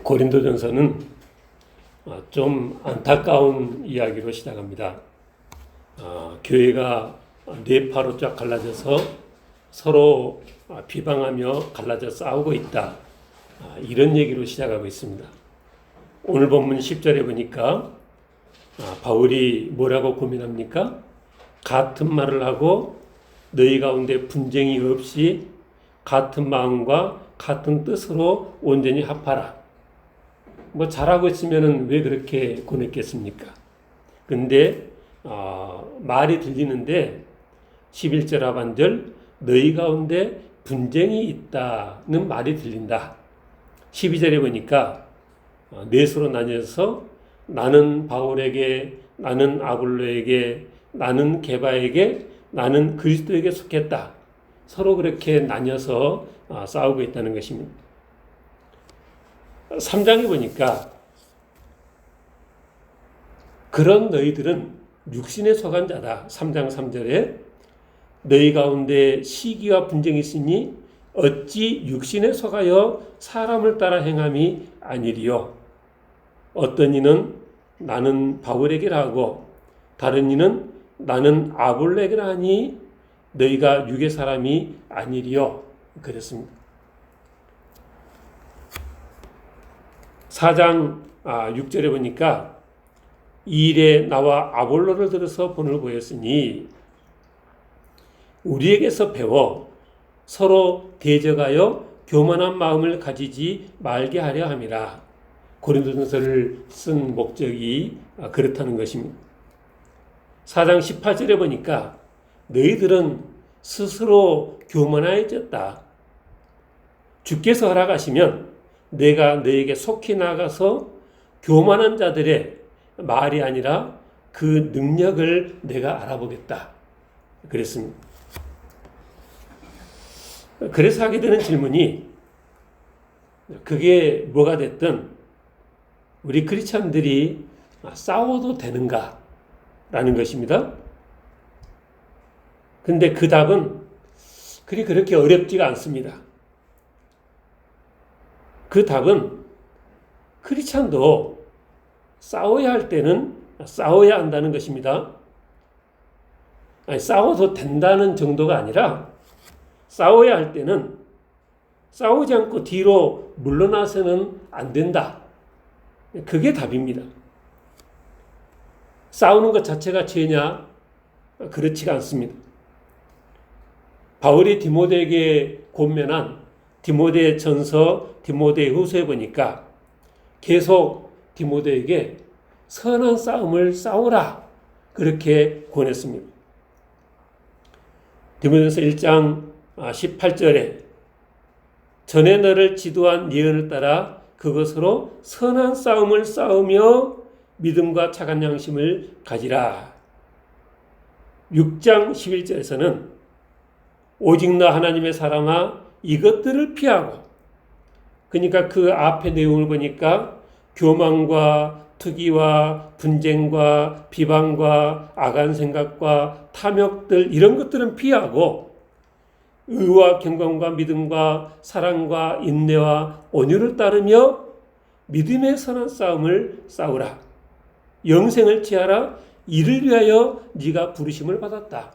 고린도전서는 좀 안타까운 이야기로 시작합니다. 교회가 네 파로 쫙 갈라져서 서로 비방하며 갈라져 싸우고 있다. 이런 얘기로 시작하고 있습니다. 오늘 본문 10절에 보니까 바울이 뭐라고 고민합니까? 같은 말을 하고 너희 가운데 분쟁이 없이 같은 마음과 같은 뜻으로 온전히 합하라. 뭐 잘하고 있으면 왜 그렇게 권했겠습니까? 근데 말이 들리는데 11절 하반절 너희 가운데 분쟁이 있다는 말이 들린다. 12절에 보니까 넷으로 나뉘어서 나는 바울에게, 나는 아볼로에게, 나는 게바에게, 나는 그리스도에게 속했다. 서로 그렇게 나뉘어서 싸우고 있다는 것입니다. 3장에 보니까 그런 너희들은 육신에 속한 자다. 3장 3절에 너희 가운데 시기와 분쟁이 있으니 어찌 육신에 속하여 사람을 따라 행함이 아니리요. 어떤 이는 나는 바울에게라 하고 다른 이는 나는 아볼로에게라 하니 너희가 육의 사람이 아니리요. 그랬습니다. 4장 6절에 보니까 이 일에 나와 아볼로를 들어서 본을 보였으니 우리에게서 배워 서로 대적하여 교만한 마음을 가지지 말게 하려 함이라. 고린도전서를 쓴 목적이 그렇다는 것입니다. 4장 18절에 보니까 너희들은 스스로 교만하여졌다. 주께서 허락하시면 내가 너에게 속히 나가서 교만한 자들의 말이 아니라 그 능력을 내가 알아보겠다. 그랬습니다. 그래서 하게 되는 질문이 그게 뭐가 됐든 우리 크리스찬들이 싸워도 되는가? 라는 것입니다. 근데 그 답은 그렇게 어렵지가 않습니다. 그 답은 크리스찬도 싸워야 할 때는 싸워야 한다는 것입니다. 싸워도 된다는 정도가 아니라 싸워야 할 때는 싸우지 않고 뒤로 물러나서는 안 된다. 그게 답입니다. 싸우는 것 자체가 죄냐? 그렇지가 않습니다. 바울이 디모데에게 권면한 디모데 전서, 디모데 후서에 보니까 계속 디모데에게 선한 싸움을 싸우라. 그렇게 권했습니다. 디모데전서 1장 18절에 전에 너를 지도한 예언을 따라 그것으로 선한 싸움을 싸우며 믿음과 착한 양심을 가지라. 6장 11절에서는 오직 너 하나님의 사람아 이것들을 피하고, 그러니까 그 앞의 내용을 보니까 교만과 투기와 분쟁과 비방과 악한 생각과 탐욕들 이런 것들은 피하고 의와 경건과 믿음과 사랑과 인내와 온유를 따르며 믿음의 선한 싸움을 싸우라. 영생을 취하라. 이를 위하여 네가 부르심을 받았다.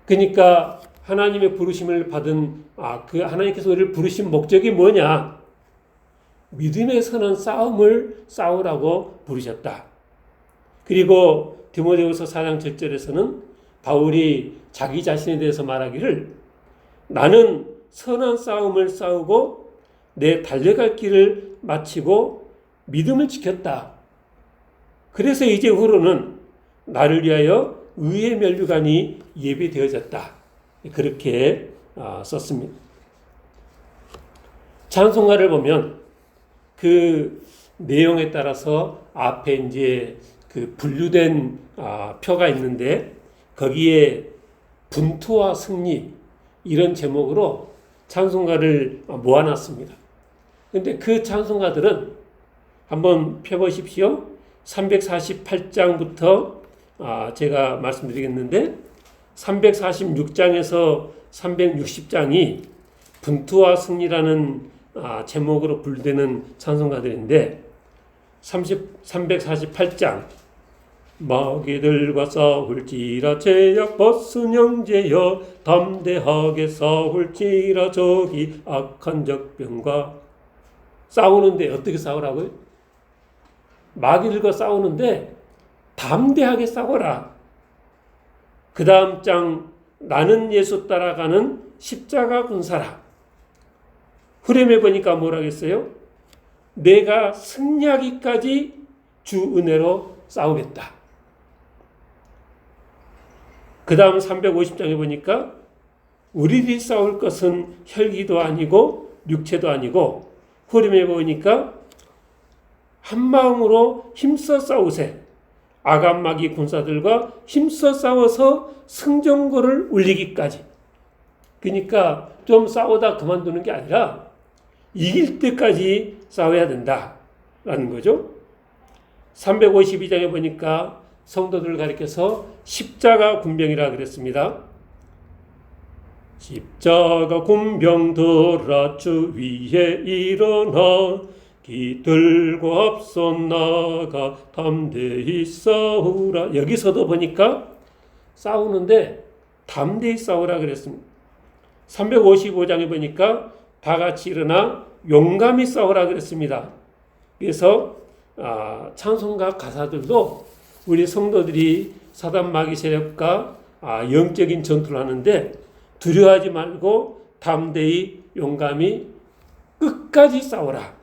그러니까 하나님의 부르심을 받은 그 하나님께서 우리를 부르신 목적이 뭐냐? 믿음의 선한 싸움을 싸우라고 부르셨다. 그리고 디모데후서 4장 7절에서는 바울이 자기 자신에 대해서 말하기를 나는 선한 싸움을 싸우고 내 달려갈 길을 마치고 믿음을 지켰다. 그래서 이제 후로는 나를 위하여 의의 면류관이 예비되어졌다. 그렇게 썼습니다. 찬송가를 보면 그 내용에 따라서 앞에 이제 그 분류된 표가 있는데 거기에 분투와 승리 이런 제목으로 찬송가를 모아놨습니다. 그런데 그 찬송가들은 한번 펴보십시오. 348장부터 제가 말씀드리겠는데 346장에서 360장이 분투와 승리라는 제목으로 불리는 찬송가들인데 348장 마귀들과 싸울지라 제약 벗은 형제여 담대하게 싸울지라 저기 악한 적병과 싸우는데 어떻게 싸우라고요? 마귀들과 싸우는데 담대하게 싸워라. 그 다음 장 나는 예수 따라가는 십자가 군사라. 후렴에 보니까 뭐라겠어요? 내가 승리하기까지 주 은혜로 싸우겠다. 그 다음 350장에 보니까 우리들이 싸울 것은 혈기도 아니고 육체도 아니고 후렴에 보니까 한마음으로 힘써 싸우세. 아간마귀 군사들과 힘써 싸워서 승전고를 울리기까지. 그러니까 좀 싸우다 그만두는 게 아니라 이길 때까지 싸워야 된다라는 거죠. 352장에 보니까 성도들을 가리켜서 십자가 군병이라 그랬습니다. 십자가 군병들아 주 위에 일어나 기들고 앞서 나가 담대히 싸우라. 여기서도 보니까 싸우는데 담대히 싸우라 그랬습니다. 355장에 보니까 다 같이 일어나 용감히 싸우라 그랬습니다. 그래서 찬송가 가사들도 우리 성도들이 사단 마귀 세력과 영적인 전투를 하는데 두려워하지 말고 담대히 용감히 끝까지 싸우라.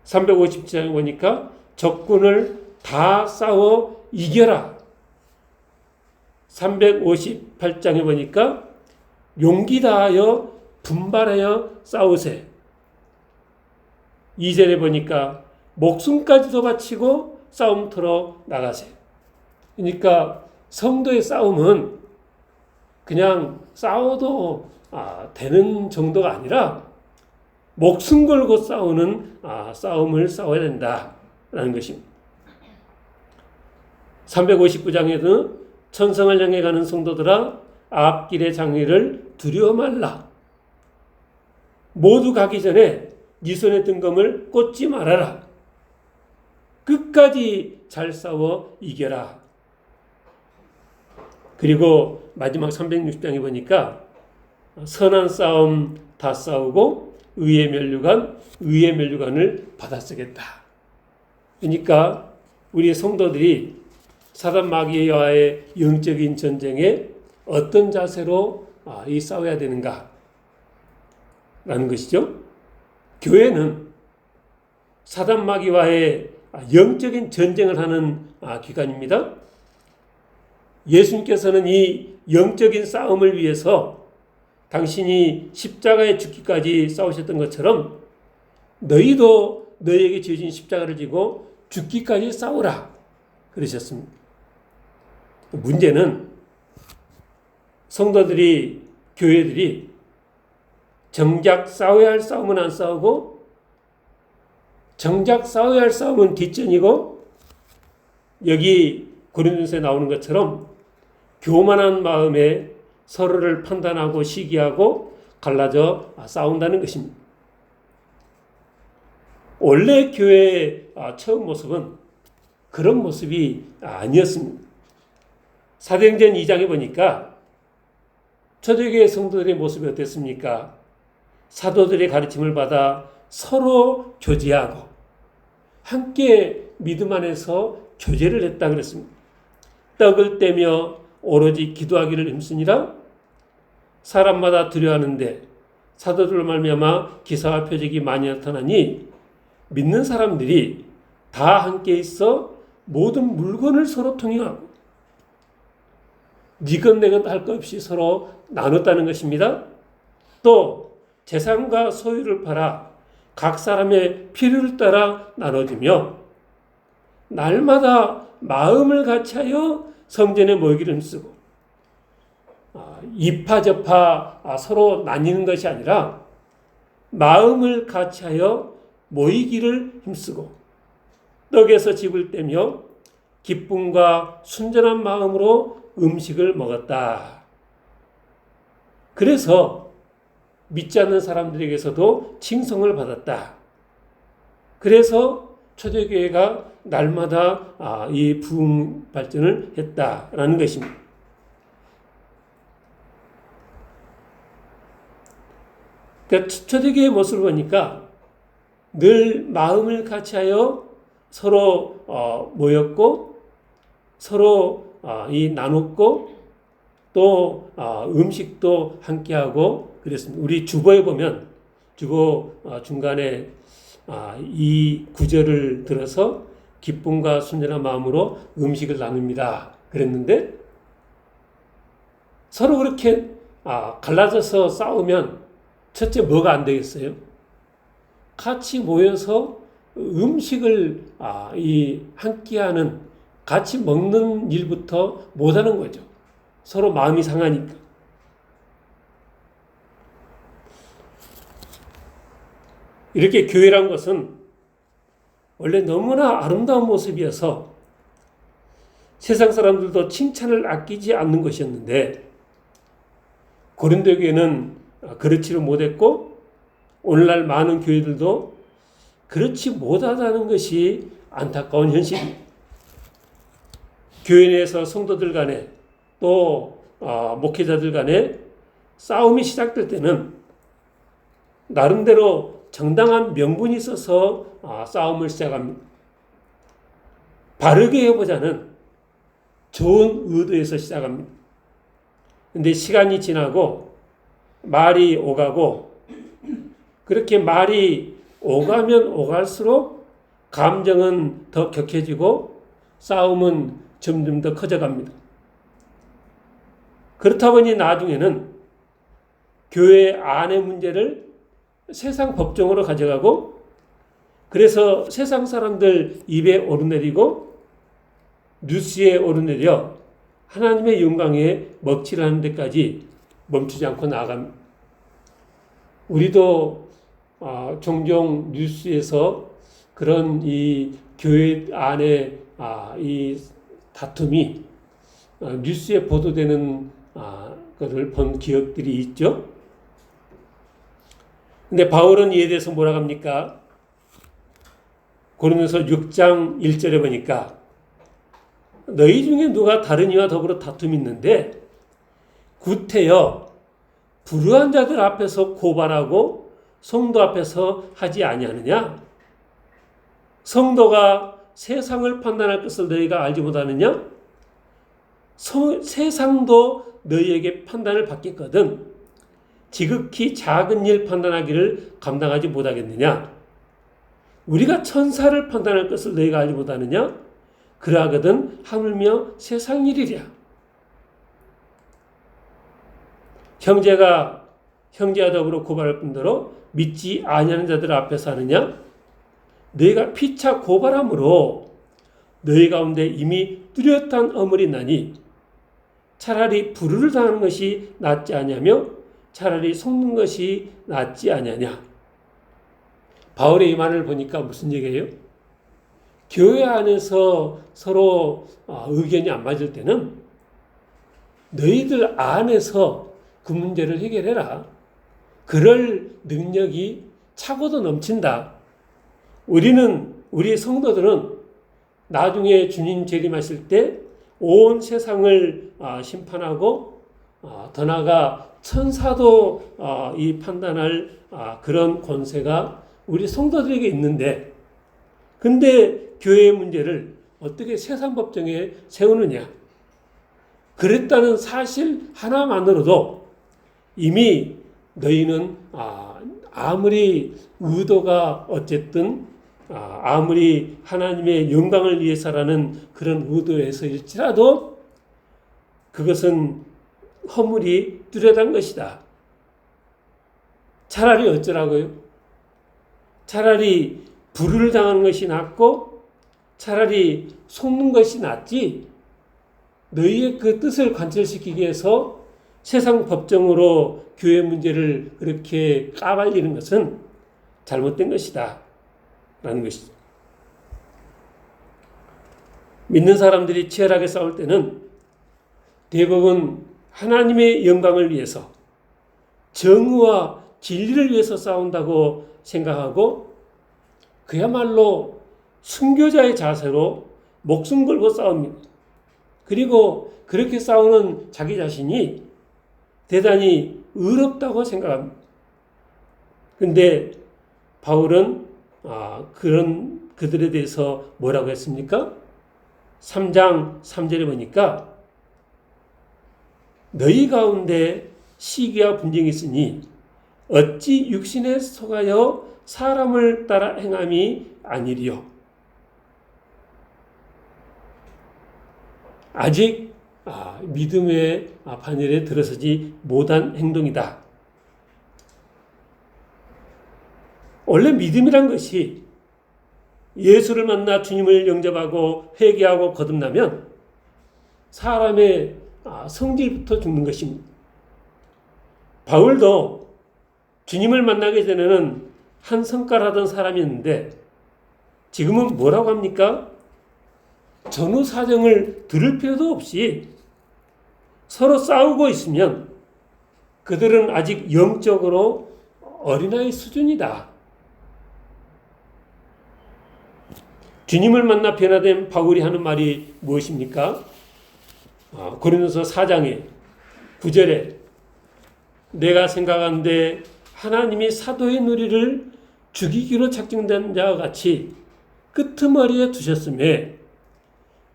357장에 보니까 적군을 다 싸워 이겨라. 358장에 보니까 용기 다하여 분발하여 싸우세. 2절에 보니까 목숨까지도 바치고 싸움터로 나가세. 그러니까 성도의 싸움은 그냥 싸워도 되는 정도가 아니라 목숨 걸고 싸우는 싸움을 싸워야 된다라는 것입니다. 359장에도 천성을 향해 가는 성도들아 앞길의 장애를 두려워 말라. 모두 가기 전에 네 손에 든 검을 꽂지 말아라. 끝까지 잘 싸워 이겨라. 그리고 마지막 360장에 보니까 선한 싸움 다 싸우고 의의 면류관을 받아 쓰겠다. 그러니까 우리 성도들이 사단 마귀와의 영적인 전쟁에 어떤 자세로 싸워야 되는가 라는 것이죠. 교회는 사단 마귀와의 영적인 전쟁을 하는 기관입니다. 예수님께서는 이 영적인 싸움을 위해서 당신이 십자가에 죽기까지 싸우셨던 것처럼 너희도 너희에게 지어진 십자가를 지고 죽기까지 싸우라 그러셨습니다. 문제는 성도들이 교회들이 정작 싸워야 할 싸움은 안 싸우고 정작 싸워야 할 싸움은 뒷전이고 여기 고린도서에 나오는 것처럼 교만한 마음에 서로를 판단하고 시기하고 갈라져 싸운다는 것입니다. 원래 교회의 처음 모습은 그런 모습이 아니었습니다. 사도행전 2장에 보니까 초대교회 성도들의 모습이 어땠습니까? 사도들의 가르침을 받아 서로 교제하고 함께 믿음 안에서 교제를 했다 그랬습니다. 떡을 떼며 오로지 기도하기를 힘쓰니라. 사람마다 두려워하는데 사도들로 말미암아 기사와 표적이 많이 나타나니 믿는 사람들이 다 함께 있어 모든 물건을 서로 통용하고 니것 내것 할 것 없이 서로 나눴다는 것입니다. 또 재산과 소유를 팔아 각 사람의 필요를 따라 나눠주며 날마다 마음을 같이하여 성전에 모이기를 힘쓰고 이파저파 서로 나뉘는 것이 아니라 마음을 같이하여 모이기를 힘쓰고 떡에서 집을 떼며 기쁨과 순전한 마음으로 음식을 먹었다. 그래서 믿지 않는 사람들에게서도 칭송을 받았다. 그래서 초대교회가 날마다 이 부흥 발전을 했다라는 것입니다. 그러니까 초대교회의 모습을 보니까 늘 마음을 같이하여 서로 모였고 서로 나눴고 또 음식도 함께하고 그랬습니다. 우리 주보에 보면 주보 중간에 이 구절을 들어서 기쁨과 순전한 마음으로 음식을 나눕니다. 그랬는데 서로 그렇게 갈라져서 싸우면 첫째 뭐가 안 되겠어요? 같이 모여서 음식을 함께하는 같이 먹는 일부터 못하는 거죠. 서로 마음이 상하니까. 이렇게 교회란 것은 원래 너무나 아름다운 모습이어서 세상 사람들도 칭찬을 아끼지 않는 것이었는데 고린도 교회는 그렇지를 못했고 오늘날 많은 교회들도 그렇지 못하다는 것이 안타까운 현실입니다. 교회 내에서 성도들 간에 또 목회자들 간에 싸움이 시작될 때는 나름대로 정당한 명분이 있어서 싸움을 시작합니다. 바르게 해보자는 좋은 의도에서 시작합니다. 그런데 시간이 지나고 말이 오가고 그렇게 말이 오가면 오갈수록 감정은 더 격해지고 싸움은 점점 더 커져갑니다. 그렇다 보니 나중에는 교회 안의 문제를 세상 법정으로 가져가고 그래서 세상 사람들 입에 오르내리고 뉴스에 오르내려 하나님의 영광에 먹칠하는 데까지 멈추지 않고 나아갑니다. 우리도 종종 뉴스에서 그런 이 교회 안에 이 다툼이 뉴스에 보도되는 것을 본 기억들이 있죠. 근데 바울은 이에 대해서 뭐라고 합니까? 고린도서 6장 1절에 보니까 너희 중에 누가 다른 이와 더불어 다툼이 있는데 구태여 불의한 자들 앞에서 고발하고 성도 앞에서 하지 아니하느냐? 성도가 세상을 판단할 것을 너희가 알지 못하느냐? 세상도 너희에게 판단을 받겠거든 지극히 작은 일 판단하기를 감당하지 못하겠느냐? 우리가 천사를 판단할 것을 너희가 알지 못하느냐? 그러하거든 하물며 세상 일이랴. 형제가 형제와 더불어 고발할 뿐더러 믿지 아니하는 자들 앞에서 하느냐? 너희가 피차 고발함으로 너희 가운데 이미 뚜렷한 어물이 나니 차라리 불의를 당하는 것이 낫지 아니하며 차라리 속는 것이 낫지 아니하냐. 바울의 이 말을 보니까 무슨 얘기예요? 교회 안에서 서로 의견이 안 맞을 때는 너희들 안에서 그 문제를 해결해라. 그럴 능력이 차고도 넘친다. 우리 성도들은 나중에 주님 재림하실 때 온 세상을 심판하고 더 나아가 천사도 이 판단할 그런 권세가 우리 성도들에게 있는데 근데 교회의 문제를 어떻게 세상 법정에 세우느냐. 그랬다는 사실 하나만으로도 이미 너희는 아무리 의도가 어쨌든 아무리 하나님의 영광을 위해서라는 그런 의도에서일지라도 그것은 허물이 뚜렷한 것이다. 차라리 어쩌라고요? 차라리 불의를 당하는 것이 낫고 차라리 속는 것이 낫지 너희의 그 뜻을 관철시키기 위해서 세상 법정으로 교회 문제를 그렇게 까발리는 것은 잘못된 것이다 라는 것이죠. 믿는 사람들이 치열하게 싸울 때는 대부분 하나님의 영광을 위해서 정의와 진리를 위해서 싸운다고 생각하고 그야말로 순교자의 자세로 목숨 걸고 싸웁니다. 그리고 그렇게 싸우는 자기 자신이 대단히 의롭다고 생각합니다. 근데 바울은 그런 그들에 대해서 뭐라고 했습니까? 3장 3절에 보니까 너희 가운데 시기와 분쟁이 있으니 어찌 육신에 속하여 사람을 따라 행함이 아니리요. 아직 믿음의 바늘에 들어서지 못한 행동이다. 원래 믿음이란 것이 예수를 만나 주님을 영접하고 회개하고 거듭나면 사람의 성질부터 죽는 것입니다. 바울도 주님을 만나기 전에는 한 성깔하던 사람이었는데 지금은 뭐라고 합니까? 전후 사정을 들을 필요도 없이 서로 싸우고 있으면 그들은 아직 영적으로 어린아이 수준이다. 주님을 만나 변화된 바울이 하는 말이 무엇입니까? 고린도서 4장에 9절에 내가 생각하는데 하나님이 사도의 누리를 죽이기로 작정된 자와 같이 끄트머리에 두셨음에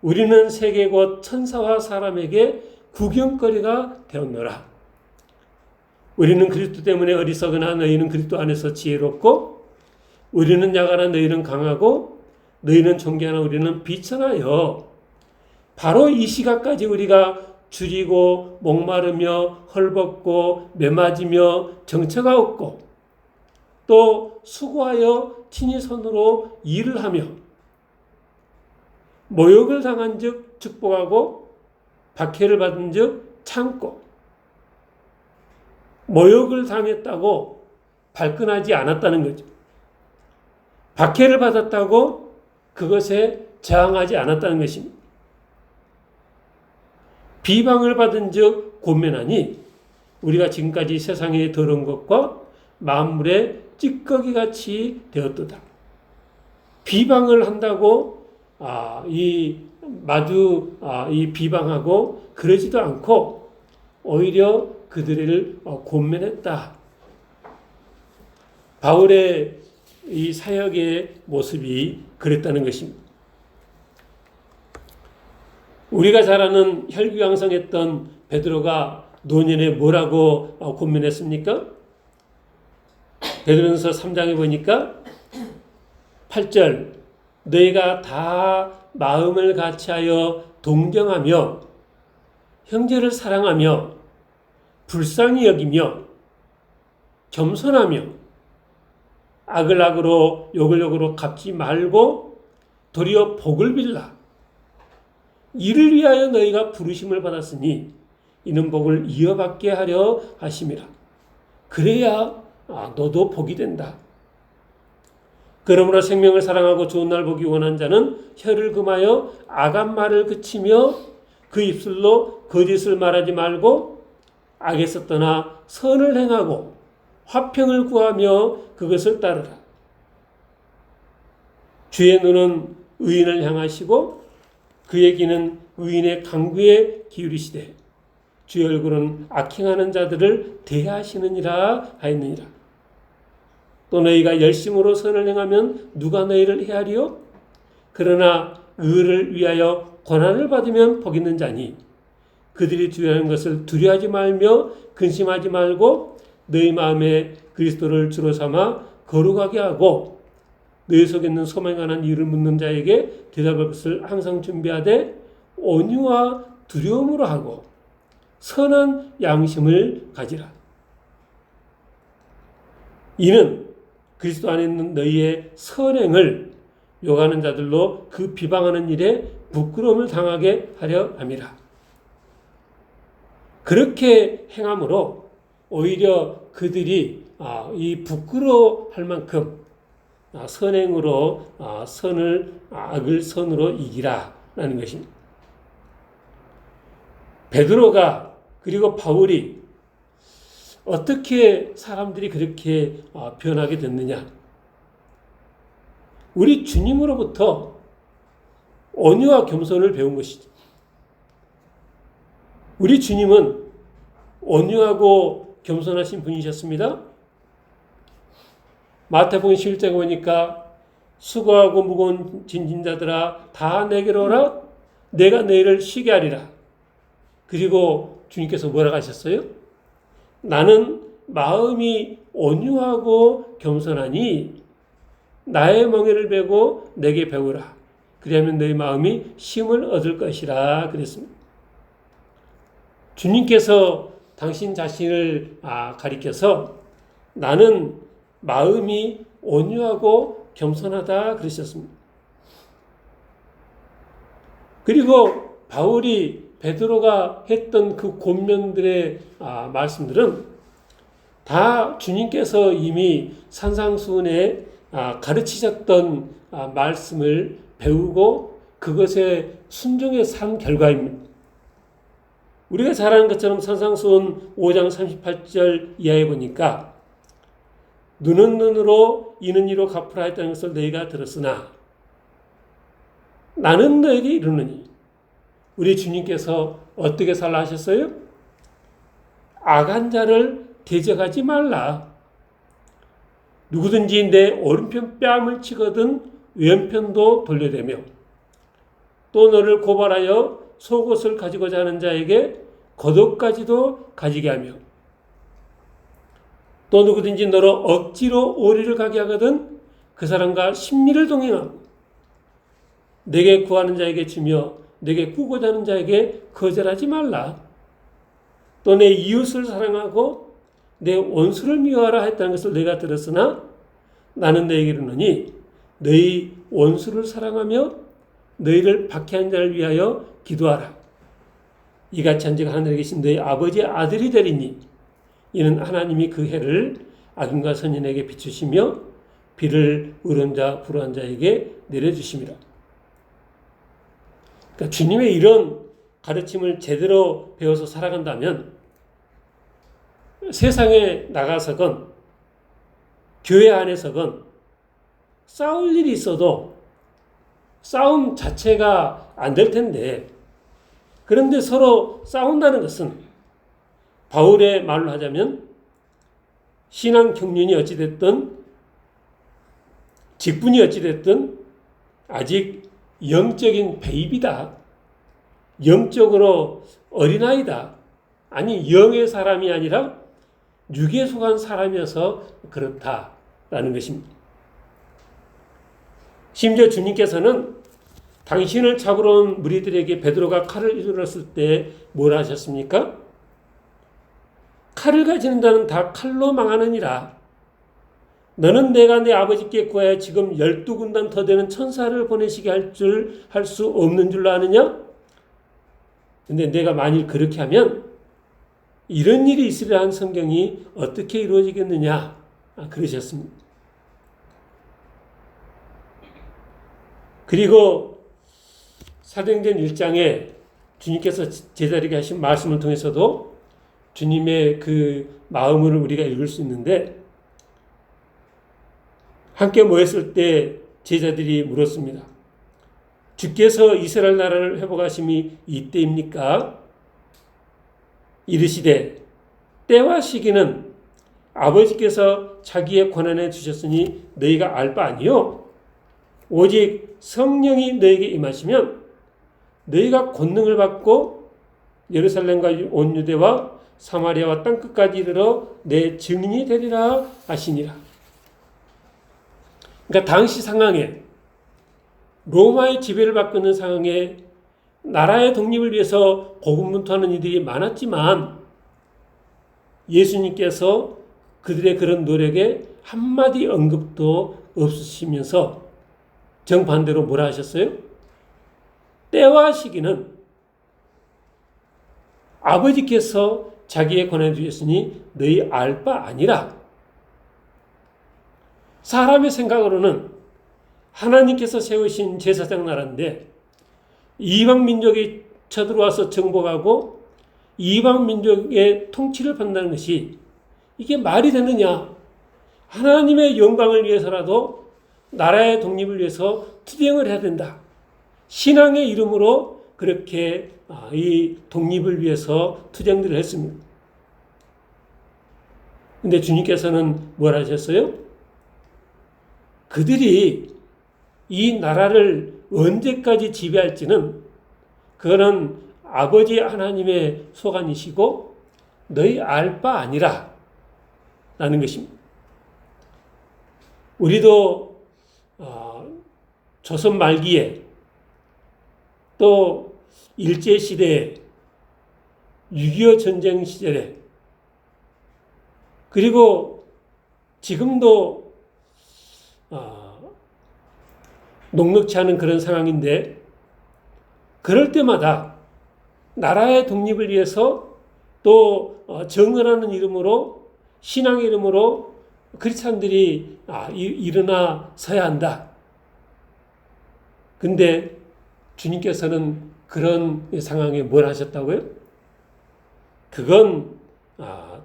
우리는 세계 곧 천사와 사람에게 구경거리가 되었노라. 우리는 그리스도 때문에 어리석으나 너희는 그리스도 안에서 지혜롭고 우리는 약하나 너희는 강하고 너희는 존귀하나 우리는 비천하여 바로 이 시각까지 우리가 줄이고 목마르며 헐벗고 매맞으며 정처가 없고 또 수고하여 친히 손으로 일을 하며 모욕을 당한 즉 축복하고 박해를 받은 즉 참고 모욕을 당했다고 발끈하지 않았다는 거죠. 박해를 받았다고 그것에 저항하지 않았다는 것입니다. 비방을 받은 즉 권면하니 우리가 지금까지 세상의 더러운 것과 만물의 찌꺼기같이 되었도다. 비방을 한다고 이 비방하고 그러지도 않고 오히려 그들을 권면했다. 바울의 이 사역의 모습이 그랬다는 것입니다. 우리가 잘 아는 혈기왕성했던 베드로가 노년에 뭐라고 권면했습니까? 베드로전서 3장에 보니까 8절 너희가 다 마음을 같이하여 동정하며 형제를 사랑하며 불쌍히 여기며 겸손하며 악을 악으로 욕을 욕으로 갚지 말고 도리어 복을 빌라. 이를 위하여 너희가 부르심을 받았으니 이는 복을 이어받게 하려 하심이라. 그래야 너도 복이 된다. 그러므로 생명을 사랑하고 좋은 날 보기 원한 자는 혀를 금하여 악한 말을 그치며 그 입술로 거짓을 말하지 말고 악에서 떠나 선을 행하고 화평을 구하며 그것을 따르라. 주의 눈은 의인을 향하시고 그의 귀는 의인의 강구에 기울이시되 주의 얼굴은 악행하는 자들을 대하시느니라 하였느니라. 또 너희가 열심으로 선을 행하면 누가 너희를 헤아리요? 그러나 의를 위하여 고난을 받으면 복 있는 자니 그들이 두려워하는 것을 두려워하지 말며 근심하지 말고 너희 마음에 그리스도를 주로 삼아 거룩하게 하고 너희 속에 있는 소망에 관한 이유를 묻는 자에게 대답할 것을 항상 준비하되 온유와 두려움으로 하고 선한 양심을 가지라. 이는 그리스도 안에 있는 너희의 선행을 욕하는 자들로 그 비방하는 일에 부끄러움을 당하게 하려 함이라. 그렇게 행함으로 오히려 그들이 이 부끄러워할 만큼 선행으로 악을 선으로 이기라라는 것입니다. 베드로가 그리고 바울이 어떻게 사람들이 그렇게 변하게 됐느냐? 우리 주님으로부터 온유와 겸손을 배운 것이죠. 우리 주님은 온유하고 겸손하신 분이셨습니다. 마태복음 11장에 보니까 수고하고 무거운 짐진 자들아 다 내게로 오라 내가 너희를 쉬게 하리라. 그리고 주님께서 뭐라고 하셨어요? 나는 마음이 온유하고 겸손하니 나의 멍에를 베고 내게 배우라. 그리하면 너희 마음이 쉼을 얻을 것이라 그랬습니다. 주님께서 당신 자신을 가리켜서 나는 마음이 온유하고 겸손하다 그러셨습니다. 그리고 바울이 베드로가 했던 그 권면들의 말씀들은 다 주님께서 이미 산상수훈에 가르치셨던 말씀을 배우고 그것에 순종해 산 결과입니다. 우리가 잘 아는 것처럼 산상수훈 5장 38절 이하에 보니까 눈은 눈으로 이는 이로 갚으라 했다는 것을 너희가 들었으나 나는 너희에게 이르노니 우리 주님께서 어떻게 살라 하셨어요? 악한 자를 대적하지 말라. 누구든지 내 오른편 뺨을 치거든 왼편도 돌려대며 또 너를 고발하여 속옷을 가지고자 하는 자에게 겉옷까지도 가지게 하며 또 누구든지 너로 억지로 오리를 가게 하거든 그 사람과 심리를 동행하고 내게 구하는 자에게 주며 내게 꾸고자 하는 자에게 거절하지 말라. 또 내 이웃을 사랑하고 내 원수를 미워하라 했다는 것을 내가 들었으나 나는 너에게 이르노니 너희 원수를 사랑하며 너희를 박해한 자를 위하여 기도하라. 이같이 한 자가 하늘에 계신 너희 아버지의 아들이 되리니 이는 하나님이 그 해를 악인과 선인에게 비추시며 비를 의로운 자 불의한 자에게 내려주심이라. 그러니까 주님의 이런 가르침을 제대로 배워서 살아간다면 세상에 나가서건 교회 안에서건 싸울 일이 있어도 싸움 자체가 안 될 텐데 그런데 서로 싸운다는 것은 바울의 말로 하자면 신앙 경륜이 어찌됐든 직분이 어찌됐든 아직 영적인 베이비다. 영적으로 어린아이다. 아니 영의 사람이 아니라 육에 속한 사람이어서 그렇다라는 것입니다. 심지어 주님께서는 당신을 잡으러 온 무리들에게 베드로가 칼을 들었을 때 뭐라 하셨습니까? 칼을 가지는 자는 다 칼로 망하느니라. 너는 내가 내 아버지께 구하여 지금 12군단 더 되는 천사를 보내시게 할 수 없는 줄로 아느냐? 근데 내가 만일 그렇게 하면 이런 일이 있으리라 한 성경이 어떻게 이루어지겠느냐? 그러셨습니다. 그리고 사도행전 1장에 주님께서 제자에게 하신 말씀을 통해서도 주님의 그 마음을 우리가 읽을 수 있는데 함께 모였을 때 제자들이 물었습니다. 주께서 이스라엘 나라를 회복하심이 이때입니까? 이르시되 때와 시기는 아버지께서 자기의 권한에 주셨으니 너희가 알 바 아니요 오직 성령이 너희에게 임하시면 너희가 권능을 받고 예루살렘과 온 유대와 사마리아와 땅끝까지 이르러 내 증인이 되리라 하시니라. 그러니까 당시 상황에 로마의 지배를 받고 있는 상황에 나라의 독립을 위해서 고군분투하는 이들이 많았지만 예수님께서 그들의 그런 노력에 한마디 언급도 없으시면서 정반대로 뭐라 하셨어요? 때와 시기는 아버지께서 자기의 권한에 주셨으니 너희 알 바 아니라. 사람의 생각으로는 하나님께서 세우신 제사장 나라인데 이방 민족이 쳐들어와서 정복하고 이방 민족의 통치를 받는다는 것이 이게 말이 되느냐? 하나님의 영광을 위해서라도 나라의 독립을 위해서 투쟁을 해야 된다. 신앙의 이름으로 그렇게 이 독립을 위해서 투쟁들을 했습니다. 근데 주님께서는 뭘 하셨어요? 그들이 이 나라를 언제까지 지배할지는 그거는 아버지 하나님의 소관이시고 너희 알 바 아니라 라는 것입니다. 우리도 조선 말기에 또 일제시대에 6.25 전쟁 시절에 그리고 지금도 녹록지 않은 그런 상황인데 그럴 때마다 나라의 독립을 위해서 또 정의라는 이름으로 신앙의 이름으로 크리스찬들이 일어나 서야 한다. 근데 주님께서는 그런 상황에 뭘 하셨다고요? 그건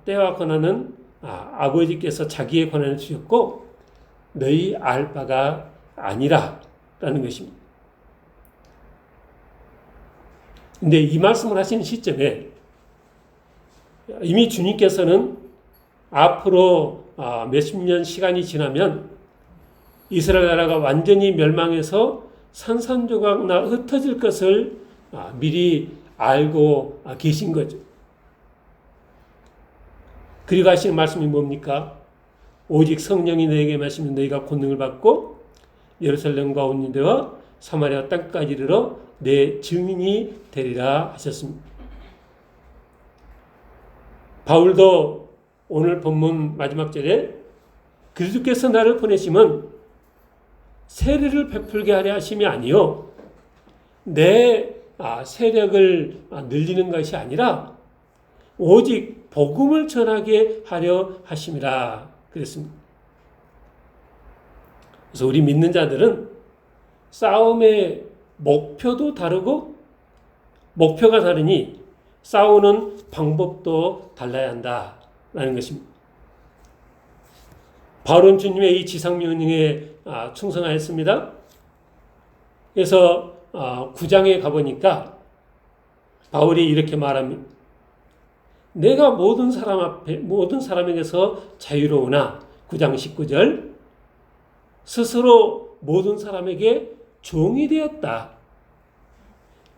때와 권한은 아버지께서 자기의 권한을 주셨고 너희 알 바가 아니라 라는 것입니다. 근데 이 말씀을 하시는 시점에 이미 주님께서는 앞으로 몇십 년 시간이 지나면 이스라엘 나라가 완전히 멸망해서 산산조각 나 흩어질 것을 미리 알고 계신 거죠. 그리고 하시는 말씀이 뭡니까? 오직 성령이 너에게 마시면 너희가 권능을 받고 예루살렘과 온 유대와 사마리아 땅까지 이르러 내 증인이 되리라 하셨습니다. 바울도 오늘 본문 마지막 절에 그리스도께서 나를 보내심은 세례를 베풀게 하려 하심이 아니요 내 세력을 늘리는 것이 아니라 오직 복음을 전하게 하려 하심이라 그랬습니다. 그래서 우리 믿는 자들은 싸움의 목표도 다르고 목표가 다르니 싸우는 방법도 달라야 한다라는 것입니다. 바울은 주님의 이 지상명령에 충성하였습니다. 그래서 9장에 가보니까 바울이 이렇게 말합니다. 내가 모든 사람에게서 자유로우나 9장 19절 스스로 모든 사람에게 종이 되었다.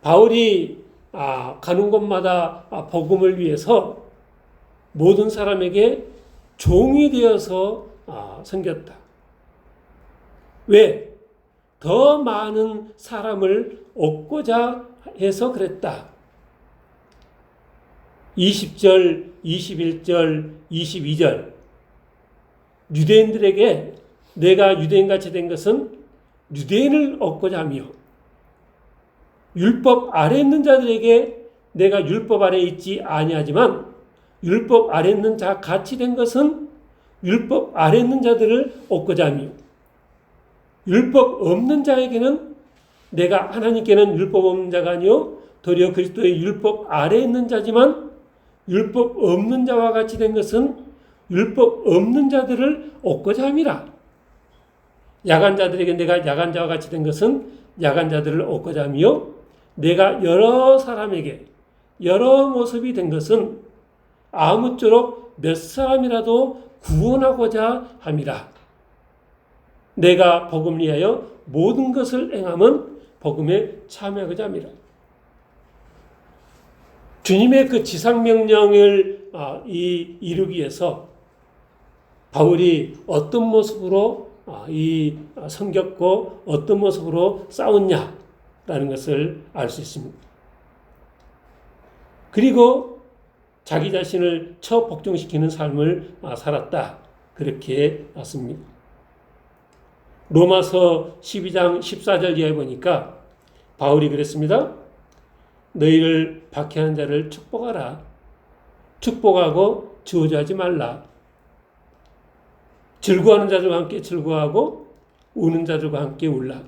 바울이 가는 곳마다 복음을 위해서 모든 사람에게 종이 되어서 섬겼다. 왜? 더 많은 사람을 얻고자 해서 그랬다. 20절, 21절, 22절 유대인들에게 내가 유대인같이 된 것은 유대인을 얻고자 하며 율법 아래 있는 자들에게 내가 율법 아래 있지 아니하지만 율법 아래 있는 자 같이 된 것은 율법 아래 있는 자들을 얻고자 하며 율법 없는 자에게는 내가 하나님께는 율법 없는 자가 아니요 도리어 그리스도의 율법 아래 있는 자지만 율법 없는 자와 같이 된 것은 율법 없는 자들을 얻고자 함이라. 야간자들에게 내가 야간자와 같이 된 것은 야간자들을 얻고자 하며 내가 여러 사람에게 여러 모습이 된 것은 아무쪼록 몇 사람이라도 구원하고자 함이라. 내가 복음을 위하여 모든 것을 행함은 복음에 참여하고자 함이라. 주님의 그 지상명령을 이루기 위해서 바울이 어떤 모습으로 섬겼고 어떤 모습으로 싸웠냐라는 것을 알 수 있습니다. 그리고 자기 자신을 처복종시키는 삶을 살았다. 그렇게 봤습니다. 로마서 12장 14절 이하에 보니까 바울이 그랬습니다. 너희를 박해하는 자를 축복하라. 축복하고 저주하지 말라. 즐거워하는 자들과 함께 즐거워하고 우는 자들과 함께 울라.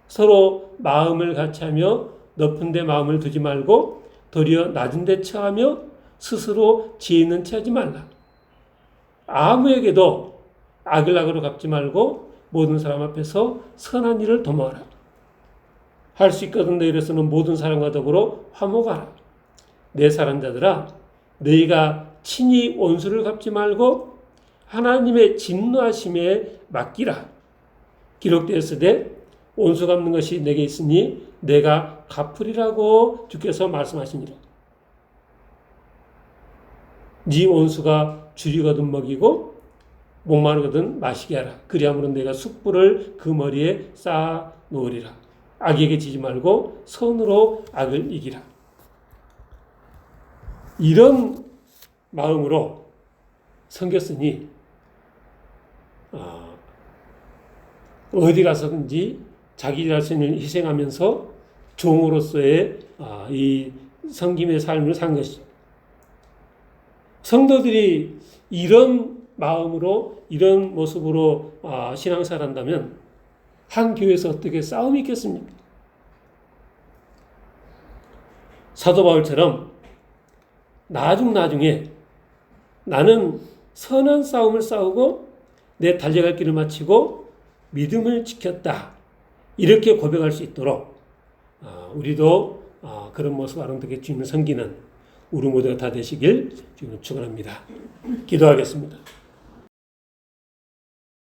서로 마음을 같이하며 높은 데 마음을 두지 말고 도리어 낮은 데 처하며 스스로 지혜 있는 체하지 말라. 아무에게도 악을 악으로 갚지 말고 모든 사람 앞에서 선한 일을 도모하라. 할 수 있거든 너희로서는 모든 사람과 더불어 화목하라. 내 사랑자들아, 너희가 친히 원수를 갚지 말고 하나님의 진노하심에 맡기라. 기록되었으되 원수 갚는 것이 내게 있으니 내가 갚으리라고 주께서 말씀하시니라. 네 원수가 줄이거든 먹이고 목마르거든 마시게 하라. 그리함으로 내가 숯불을 그 머리에 쌓아 놓으리라. 악에게 지지 말고 선으로 악을 이기라. 이런 마음으로 섬겼으니 어디 가서든지 자기 자신을 희생하면서 종으로서의 이 섬김의 삶을 산 것이죠. 성도들이 이런 마음으로 이런 모습으로 신앙생활한다면 한 교회에서 어떻게 싸움이 있겠습니까? 사도 바울처럼 나중에 나는 선한 싸움을 싸우고 내 달려갈 길을 마치고 믿음을 지켰다. 이렇게 고백할 수 있도록 우리도 그런 모습 아름답게 주님을 섬기는 우리 모두가 다 되시길 주님 축원합니다. 기도하겠습니다.